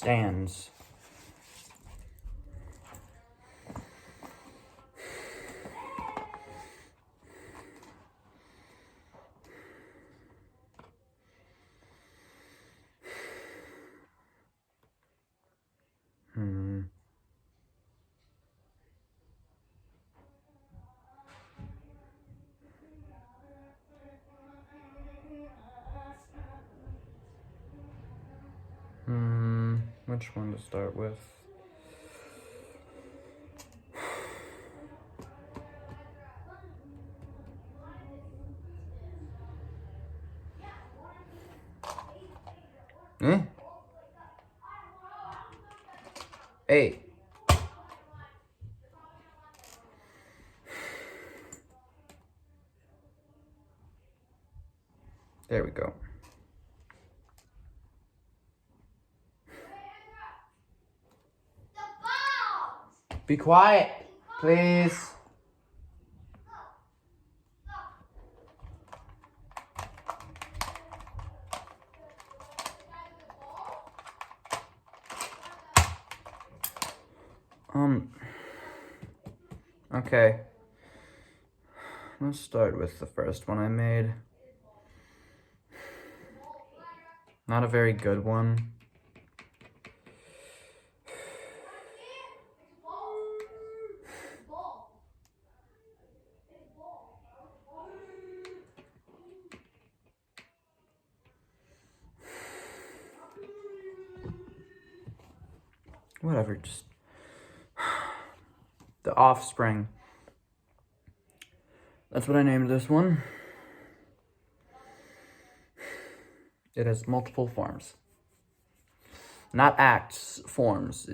stands. Which one to start with? Hey. There we go. Be quiet, please. Okay. Let's start with the first one I made. Not a very good one. Whatever, just the Offspring. That's what I named this one. It has multiple forms. Not acts, forms.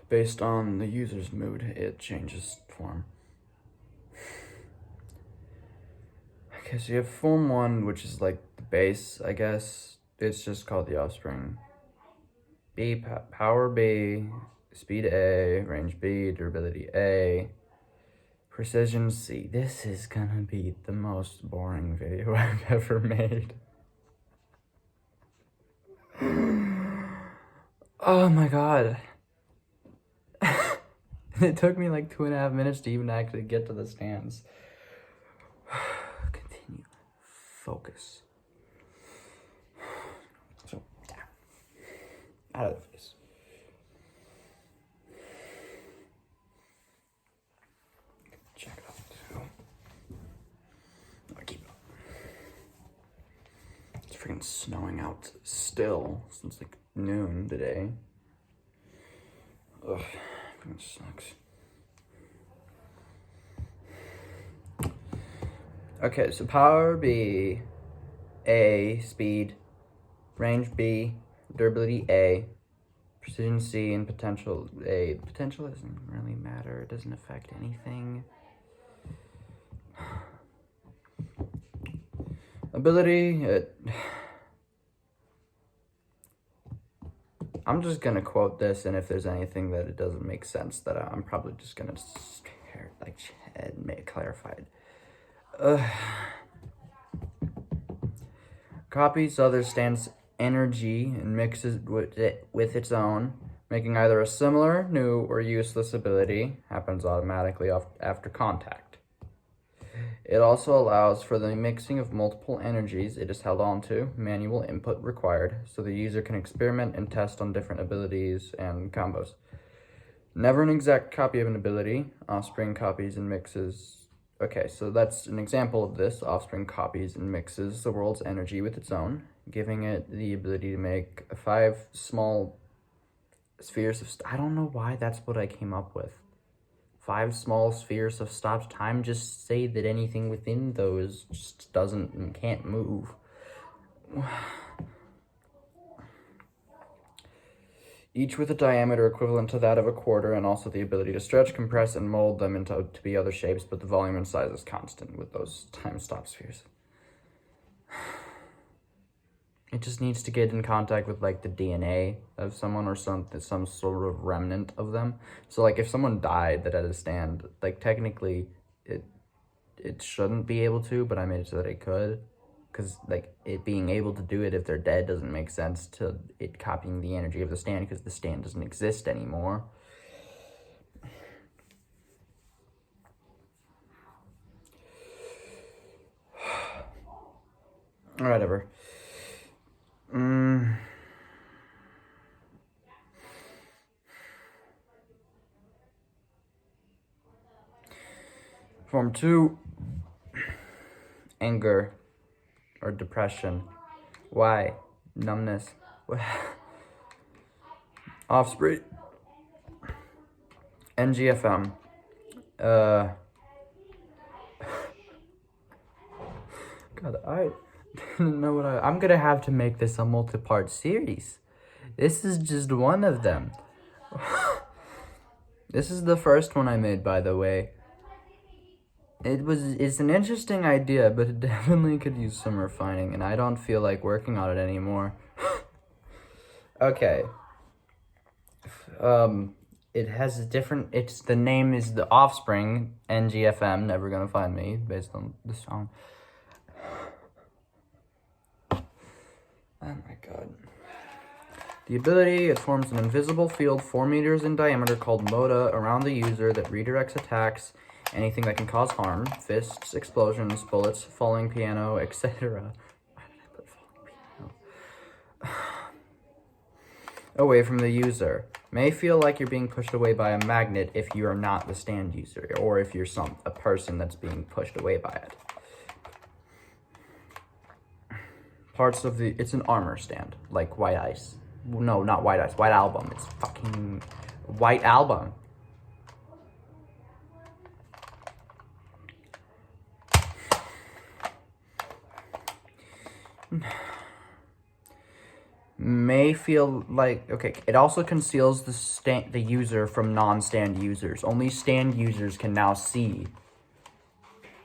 Based on the user's mood, it changes form. Okay, so you have form 1, which is like the base, I guess. It's just called the Offspring. B, power B, speed A, range B, durability A, precision C. This is gonna be the most boring video I've ever made. Oh my god. It took me like 2.5 minutes to even actually get to the stands. Continue. Focus. So, out of the face. Check it out too. Keep it up. It's freaking snowing out still since like noon today. Ugh, freaking sucks. Okay, so power B, A, speed, range B, durability A, precision C, and potential A. Potential doesn't really matter. It doesn't affect anything. Ability, I'm just gonna quote this, and if there's anything that it doesn't make sense, that I'm probably just gonna clarify it. Copies other stand's energy and mixes it with its own, making either a similar, new, or useless ability. Happens automatically after contact. It also allows for the mixing of multiple energies it is held onto, manual input required, so the user can experiment and test on different abilities and combos. Never an exact copy of an ability. Offspring copies and mixes. Okay, so that's an example of this. Offspring copies and mixes the world's energy with its own, giving it the ability to make 5 small spheres of... I don't know why that's what I came up with. 5 small spheres of stopped time. Just say that anything within those just doesn't and can't move. Each with a diameter equivalent to that of a quarter, and also the ability to stretch, compress, and mold them into to be other shapes, but the volume and size is constant with those time-stop spheres. It just needs to get in contact with like the DNA of someone or some sort of remnant of them. So like if someone died that had a stand, like technically it shouldn't be able to, but I made it so that it could. because like it being able to do it if they're dead doesn't make sense to it copying the energy of the stand, because the stand doesn't exist anymore. Whatever. Form 2, anger or depression. Why? Numbness. Offspring. NGFM. God, I didn't know what I'm gonna have to make this a multi-part series. This is just one of them. This is the first one I made, by the way. It's an interesting idea, but it definitely could use some refining, and I don't feel like working on it anymore. Okay. It has a different, the name is the Offspring, NGFM, Never Gonna Find Me, based on the song. Oh my god. The ability, it forms an invisible field 4 meters in diameter called Moda around the user that redirects attacks, anything that can cause harm, fists, explosions, bullets, falling piano, etc. Why did I put falling piano? Away from the user. May feel like you're being pushed away by a magnet if you are not the stand user, or if you're a person that's being pushed away by it. Parts of it's an armor stand, like White Ice. No, not White Ice, White Album. It's fucking White Album. May feel like, okay, it also conceals the user from non-stand users. Only stand users can now see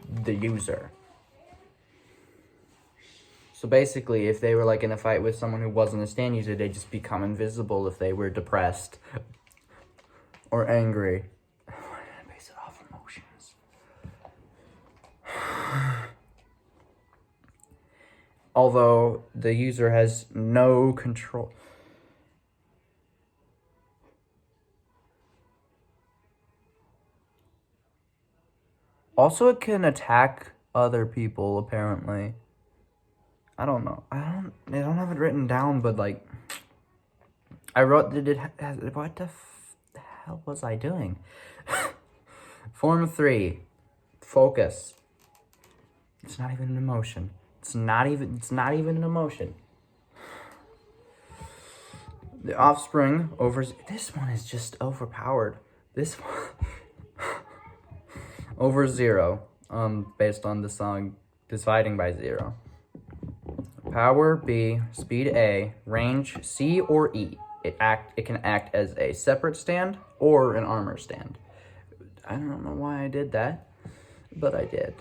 the user. So basically, if they were like in a fight with someone who wasn't a stand user, they'd just become invisible if they were depressed or angry. Why did I base it off emotions? Although the user has no control. Also, it can attack other people, apparently. I don't know. I don't have it written down, but like, I wrote, what the hell was I doing? Form 3, focus. It's not even an emotion. It's not even an emotion. The Offspring this one is just overpowered. This one over 0. Based on the song Dividing by 0. Power B, speed A, range C or E. It can act as a separate stand or an armor stand. I don't know why I did that, but I did.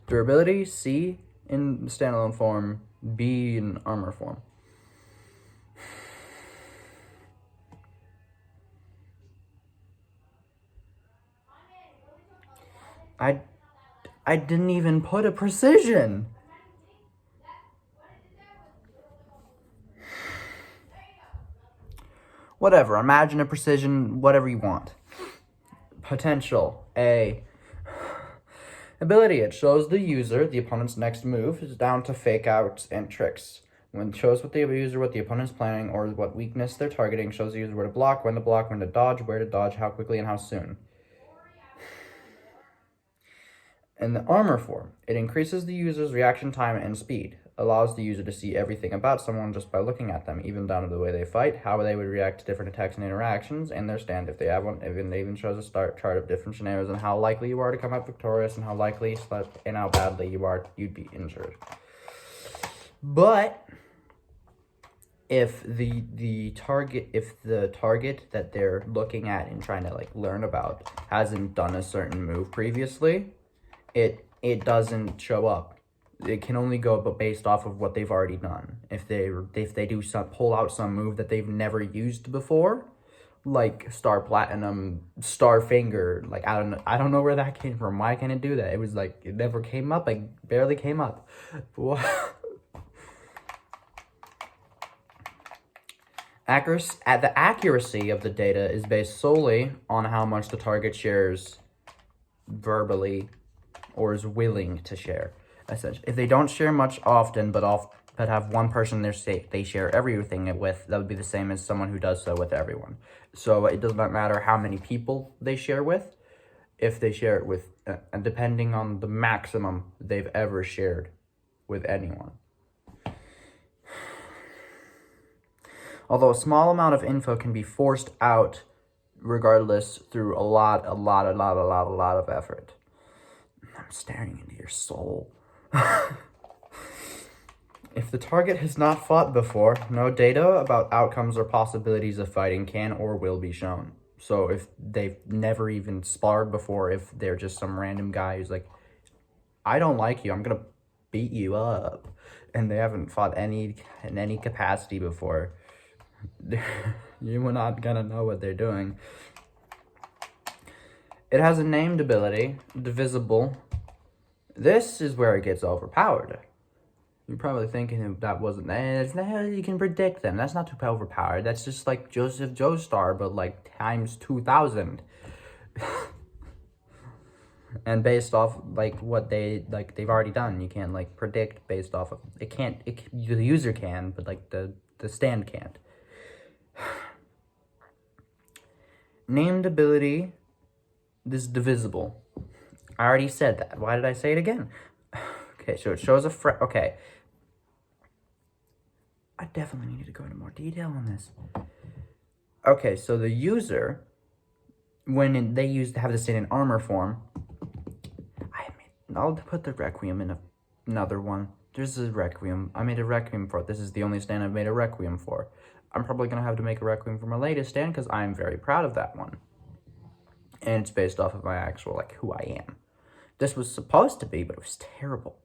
Durability, C in standalone form, B in armor form. I didn't even put a precision. Whatever, imagine a precision, whatever you want. Potential, A. Ability, it shows the user the opponent's next move is down to fake outs and tricks. When it shows what the user, what the opponent's planning, or what weakness they're targeting, shows the user where to block, when to dodge, where to dodge, how quickly and how soon. In the armor form, it increases the user's reaction time and speed, allows the user to see everything about someone just by looking at them, even down to the way they fight, how they would react to different attacks and interactions, and their stand if they have one. It even shows a chart of different scenarios and how likely you are to come out victorious and how likely and how badly you'd be injured. But if the target that they're looking at and trying to like learn about hasn't done a certain move previously, it doesn't show up. It can only go based off of what they've already done. If they pull out some move that they've never used before, like Star Platinum, Star Finger. Like I don't know where that came from. Why can't it do that? It was like it never came up. Like barely came up. The accuracy of the data is based solely on how much the target shares verbally or is willing to share. Essentially, if they don't share much often, but have one person they share everything with, that would be the same as someone who does so with everyone. So it does not matter how many people they share with, if they share it with, and depending on the maximum they've ever shared with anyone. Although a small amount of info can be forced out regardless through a lot of effort. I'm staring into your soul. If the target has not fought before, no data about outcomes or possibilities of fighting can or will be shown. So if they've never even sparred before, if they're just some random guy who's like, I don't like you, I'm gonna beat you up, and they haven't fought in any capacity before, you're not gonna know what they're doing. It has a named ability, Divisible. This is where it gets overpowered. You're probably thinking that wasn't, you can predict them. That's not too overpowered. That's just like Joseph Joestar, but like times 2,000. And based off like what they've already done. You can't like predict based off of, the user can, but like the stand can't. Named ability, this is divisible. I already said that. Why did I say it again? Okay, so it shows okay. I definitely needed to go into more detail on this. Okay, so the user, when they have this in an armor form, I'll put the Requiem in another one. There's a Requiem. I made a Requiem for it. This is the only stand I've made a Requiem for. I'm probably going to have to make a Requiem for my latest stand because I'm very proud of that one. And it's based off of my actual, like, who I am. This was supposed to be, but it was terrible.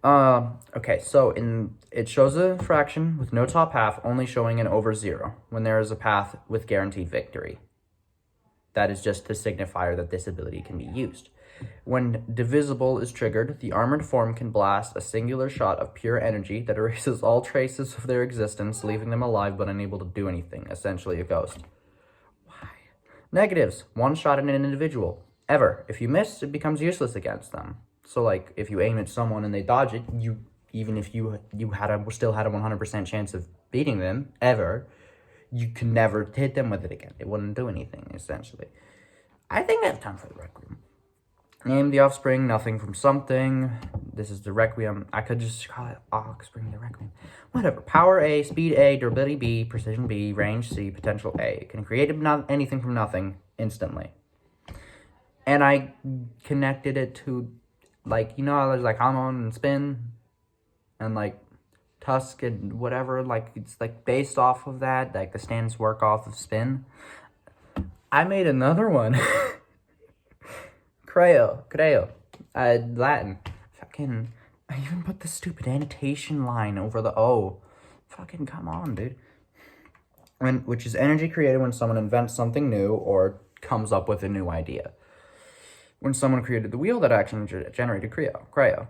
Okay, so it shows a fraction with no top half, only showing an over 0 when there is a path with guaranteed victory. That is just the signifier that this ability can be used. When Divisible is triggered, the armored form can blast a singular shot of pure energy that erases all traces of their existence, leaving them alive but unable to do anything, essentially a ghost. Why? Negatives. One shot at an individual. Ever. If you miss, it becomes useless against them. So, like, if you aim at someone and they dodge it, even if you still had a 100% chance of beating them, ever, you can never hit them with it again. It wouldn't do anything, essentially. I think I have time for the Requiem. Name the Offspring, nothing from something. This is the Requiem. I could just call it Offspring the Requiem. Whatever. Power A, speed A, durability B, precision B, range C, potential A. It can create anything from nothing instantly. And I connected it to, like, you know, there's like Hamon and Spin and like Tusk and whatever. Like, it's like based off of that. Like, the stands work off of Spin. I made another one. Creo, Latin. Fucking, I even put the stupid annotation line over the O. Fucking come on, dude. Which is energy created when someone invents something new or comes up with a new idea. When someone created the wheel that action generated Creo.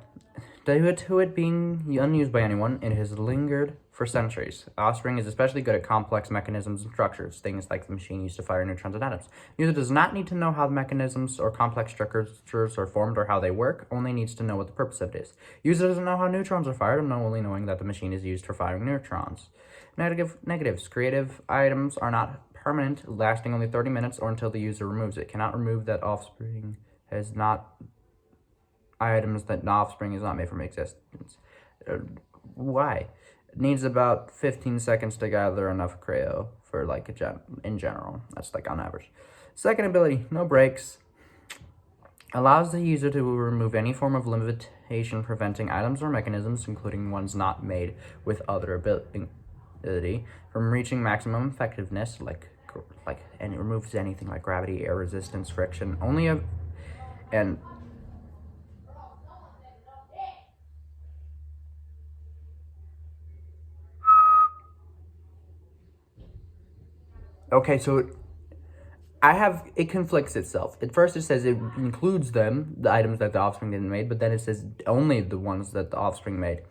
Due to it being unused by anyone, it has lingered for centuries. Offspring is especially good at complex mechanisms and structures, things like the machine used to fire neutrons and atoms. The user does not need to know how the mechanisms or complex structures are formed or how they work, only needs to know what the purpose of it is. User doesn't know how neutrons are fired, only knowing that the machine is used for firing neutrons. Negatives. Creative items are not permanent, lasting only 30 minutes or until the user removes it. Cannot remove that Offspring has not... items that Offspring is not made from existence. Why? It needs about 15 seconds to gather enough Creo for like in general. That's like on average. Second ability, no breaks. Allows the user to remove any form of limitation preventing items or mechanisms, including ones not made with other ability, from reaching maximum effectiveness, and it removes anything like gravity, air resistance, friction, and Okay, so it conflicts itself. At first it says it includes them, the items that the Offspring didn't make, but then it says only the ones that the Offspring made.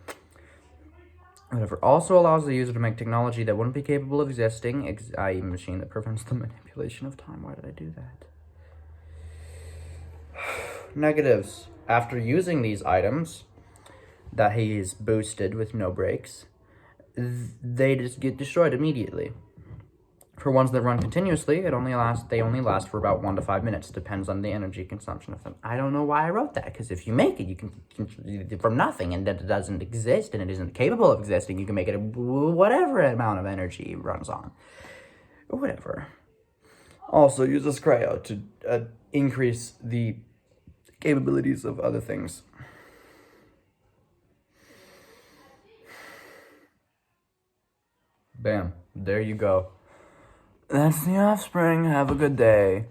Whatever. Also allows the user to make technology that wouldn't be capable of existing, i.e. machine that prevents the manipulation of time. Why did I do that? Negatives. After using these items that he is boosted with no breaks, they just get destroyed immediately. For ones that run continuously, they only last for about 1 to 5 minutes. Depends on the energy consumption of them. I don't know why I wrote that, because if you make it, you can from nothing, and that it doesn't exist and it isn't capable of existing, you can make it whatever amount of energy it runs on. Whatever. Also uses cryo to increase the capabilities of other things. Bam. There you go. That's the Offspring. Have a good day.